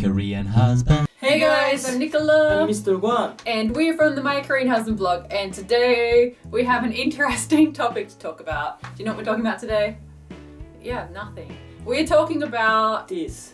Korean husband. Hey guys, I'm Nicola. I'm Mr. Guan. And we're from the My Korean Husband blog, and today we have an interesting topic to talk about. Do you know what we're talking about today? Yeah, nothing. We're talking about This.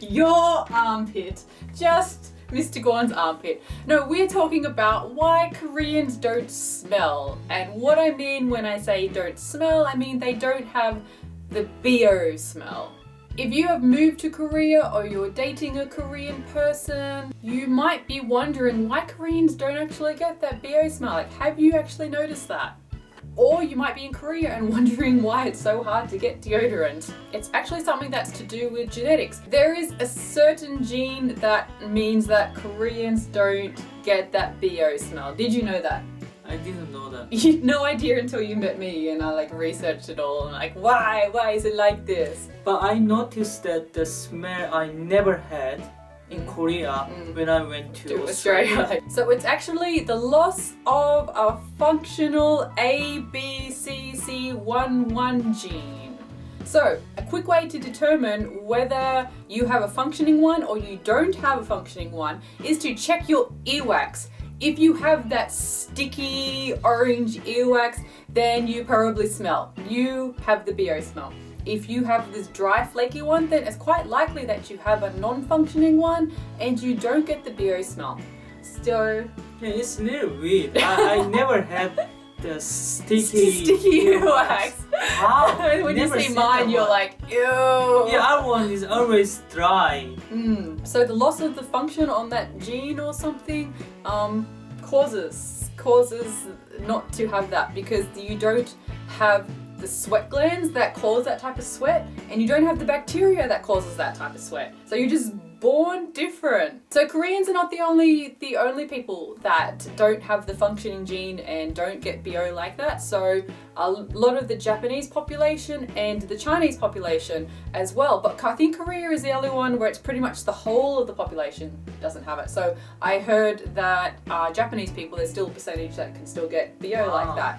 your armpit. Just Mr. Guan's armpit. No, we're talking about why Koreans don't smell. And what I mean when I say don't smell, I mean they don't have the BO smell. If you have moved to Korea or you're dating a Korean person, you might be wondering why Koreans don't actually get that BO smell. Like, have you actually noticed that? Or you might be in Korea and wondering why it's so hard to get deodorant. It's actually something that's to do with genetics. There is a certain gene that means that Koreans don't get that BO smell. Did you know that? I didn't know that. You had no idea until you met me, and I researched it all and why is it like this? But I noticed that the smell I never had in Korea when I went to Australia. So it's actually the loss of a functional ABCC11 gene. So a quick way to determine whether you have a functioning one or you don't have a functioning one is to check your earwax. If you have that sticky orange earwax, then you probably smell. You have the BO smell. If you have this dry flaky one, then it's quite likely that you have a non-functioning one and you don't get the BO smell. So Yeah, it's a little weird. I never had the sticky earwax. How? When you Never see seen mine, that you're one. like, ew. Yeah, our one is always dry. So the loss of the function on that gene or something causes not to have that, because you don't have the sweat glands that cause that type of sweat, and you don't have the bacteria that causes that type of sweat. So you're just born different. So Koreans are not the only people that don't have the functioning gene and don't get BO like that. So a lot of the Japanese population and the Chinese population as well. But I think Korea is the only one where it's pretty much the whole of the population doesn't have it. So I heard that Japanese people, there's still a percentage that can still get BO like that.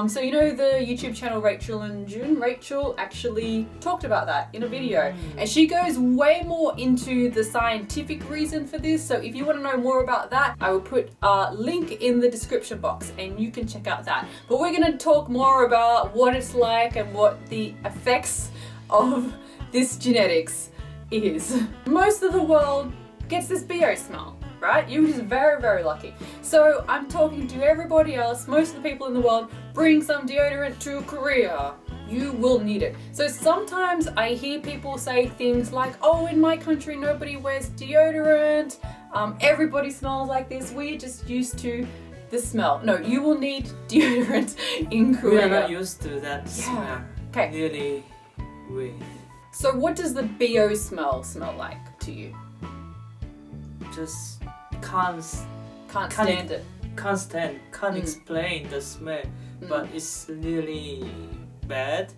So you know the YouTube channel Rachel and June? Rachel actually talked about that in a video, and she goes way more into the scientific reason for this. So if you want to know more about that, I will put a link in the description box and you can check out that. But we're going to talk more about what it's like and what the effects of this genetics is. Most of the world gets this BO smell, right? You're just very, very lucky. So I'm talking to everybody else, most of the people in the world, bring some deodorant to Korea. You will need it. So sometimes I hear people say things like, oh, in my country nobody wears deodorant, everybody smells like this, we're just used to the smell. No, you will need deodorant in Korea. We are not used to that smell. Okay. Really weird. So what does the BO smell like to you? Just can't Stand it. Can't explain the smell, but it's really bad.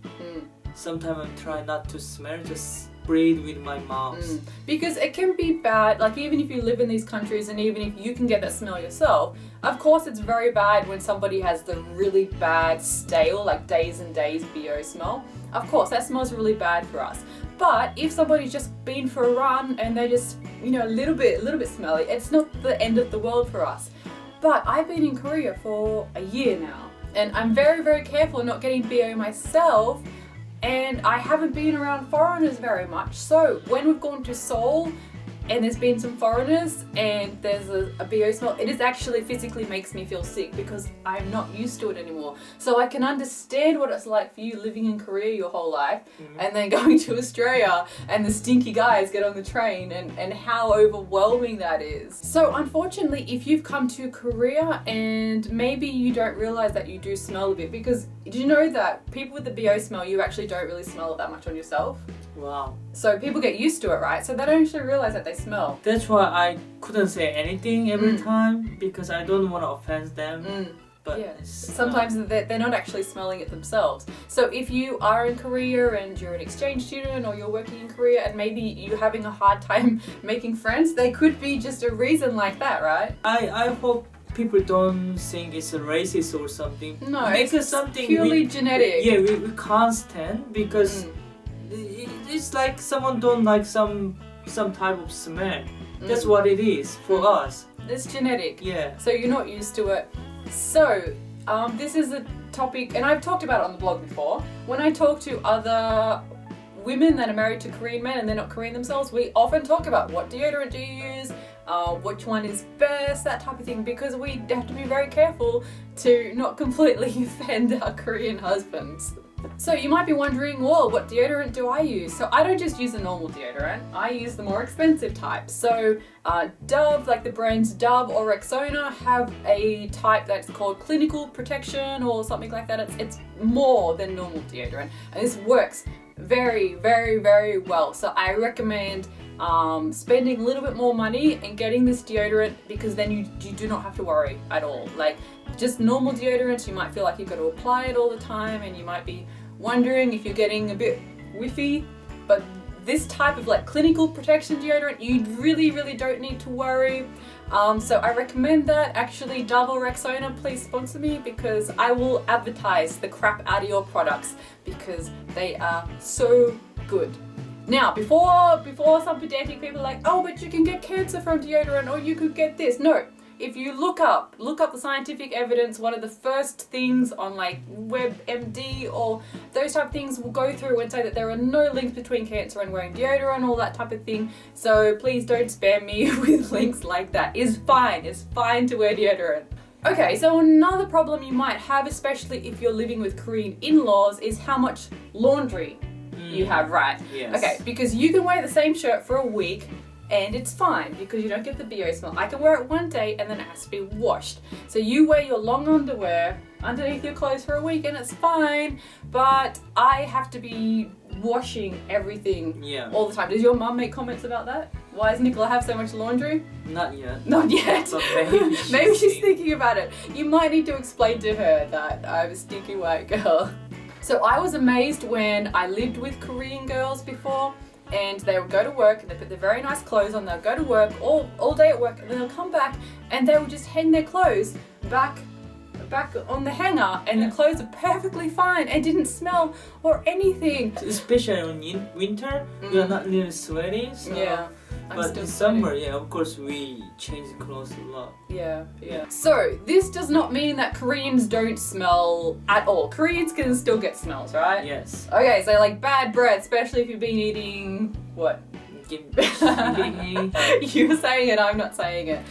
Sometimes I try not to smell, just breathe with my mouth. Because it can be bad, like even if you live in these countries and even if you can get that smell yourself, of course it's very bad when somebody has the really bad stale, like days and days BO smell. Of course that smells really bad for us. But if somebody's just been for a run and they're just, a little bit smelly, it's not the end of the world for us. But I've been in Korea for a year now, and I'm very, very careful not getting BO myself, and I haven't been around foreigners very much. So when we've gone to Seoul and there's been some foreigners and there's a BO smell, it is actually physically makes me feel sick because I'm not used to it anymore. So I can understand what it's like for you living in Korea your whole life and then going to Australia and the stinky guys get on the train and how overwhelming that is. So unfortunately, if you've come to Korea and maybe you don't realize that you do smell a bit, because did you know that people with the BO smell, you actually don't really smell it that much on yourself? Wow. So people get used to it, right? So they don't actually realize that they smell. That's why I couldn't say anything every time, because I don't want to offend them. But yeah, sometimes they're not actually smelling it themselves. So if you are in Korea and you're an exchange student or you're working in Korea and maybe you're having a hard time making friends, they could be just a reason like that, right? I hope people don't think it's a racist or something. No, because it's something purely genetic. we can't stand, because it's like someone don't like some some type of smell. That's what it is for us. It's genetic. Yeah. So you're not used to it. So this is a topic, and I've talked about it on the blog before. When I talk to other women that are married to Korean men and they're not Korean themselves, we often talk about what deodorant do you use, which one is best, that type of thing, because we have to be very careful to not completely offend our Korean husbands. So you might be wondering, well, what deodorant do I use? So I don't just use a normal deodorant, I use the more expensive type. So Dove, like the brands Dove or Rexona, have a type that's called clinical protection or something like that. It's more than normal deodorant, and this works very, very, very well. So I recommend spending a little bit more money and getting this deodorant, because then you do not have to worry at all. Like just normal deodorants, you might feel like you've got to apply it all the time and you might be wondering if you're getting a bit whiffy, but this type of like clinical protection deodorant, you really, really don't need to worry. So I recommend that. Actually, Dove or Rexona, please sponsor me, because I will advertise the crap out of your products because they are so good. Now, before some pedantic people are like, oh, but you can get cancer from deodorant, or you could get this. No, if you look up the scientific evidence, one of the first things on like WebMD or those type of things will go through and say that there are no links between cancer and wearing deodorant, all that type of thing. So please don't spam me with links like that. It's fine to wear deodorant. Okay, so another problem you might have, especially if you're living with Korean in-laws, is how much laundry you have, right? Yes. Okay, because you can wear the same shirt for a week and it's fine because you don't get the BO smell. I can wear it one day and then it has to be washed. So you wear your long underwear underneath your clothes for a week and it's fine, but I have to be washing everything all the time. Does your mum make comments about that? Why does Nicola have so much laundry? Not yet. Not yet. But maybe she's thinking about it. You might need to explain to her that I'm a stinky white girl. So I was amazed when I lived with Korean girls before, and they would go to work and they put their very nice clothes on. They'll go to work all day at work, and then they'll come back and they will just hang their clothes back on the hanger, and the clothes are perfectly fine and didn't smell or anything. Especially in winter, we are not really sweaty. So Yeah. But in summer, of course, we change the clothes a lot. Yeah. So this does not mean that Koreans don't smell at all. Koreans can still get smells, right? Yes. Okay, so like bad breath, especially if you've been eating what? You're saying it, I'm not saying it.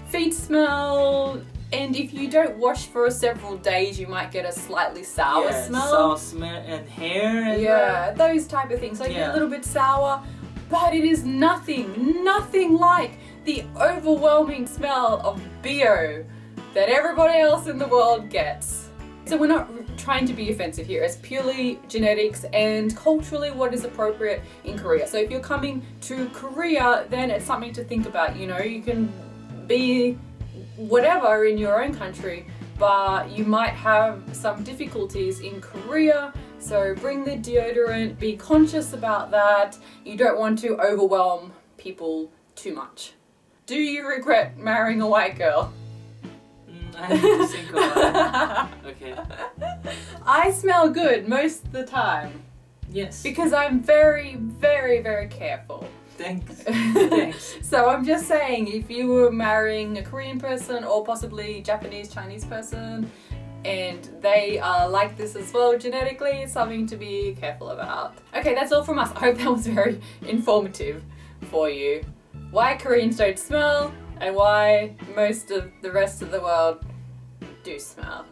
Feet smell, and if you don't wash for several days, you might get a slightly sour smell. Sour smell and hair. And those type of things. So you get a little bit sour. But it is nothing like the overwhelming smell of BO that everybody else in the world gets. So we're not trying to be offensive here. It's purely genetics and culturally what is appropriate in Korea. So if you're coming to Korea, then it's something to think about. You know, you can be whatever in your own country, but you might have some difficulties in Korea. So bring the deodorant, be conscious about that. You don't want to overwhelm people too much. Do you regret marrying a white girl? I have to think about it. Okay. I smell good most of the time. Yes. Because I'm very, very, very careful. Thanks. So I'm just saying, if you were marrying a Korean person or possibly Japanese, Chinese person, and they are like this as well genetically, it's something to be careful about. Okay, that's all from us. I hope that was very informative for you. Why Koreans don't smell and why most of the rest of the world do smell.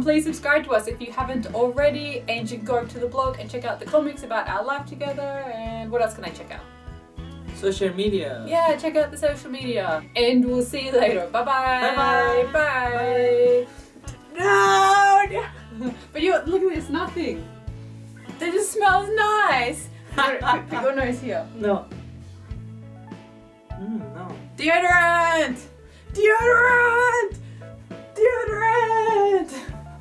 Please subscribe to us if you haven't already, and you can go to the blog and check out the comics about our life together. And what else can I check out? Social media. Yeah, check out the social media. And we'll see you later. Bye-bye. Bye-bye. Bye. No! But look at this, nothing. It just smells nice. Put your nose here. No. No. Deodorant! Deodorant!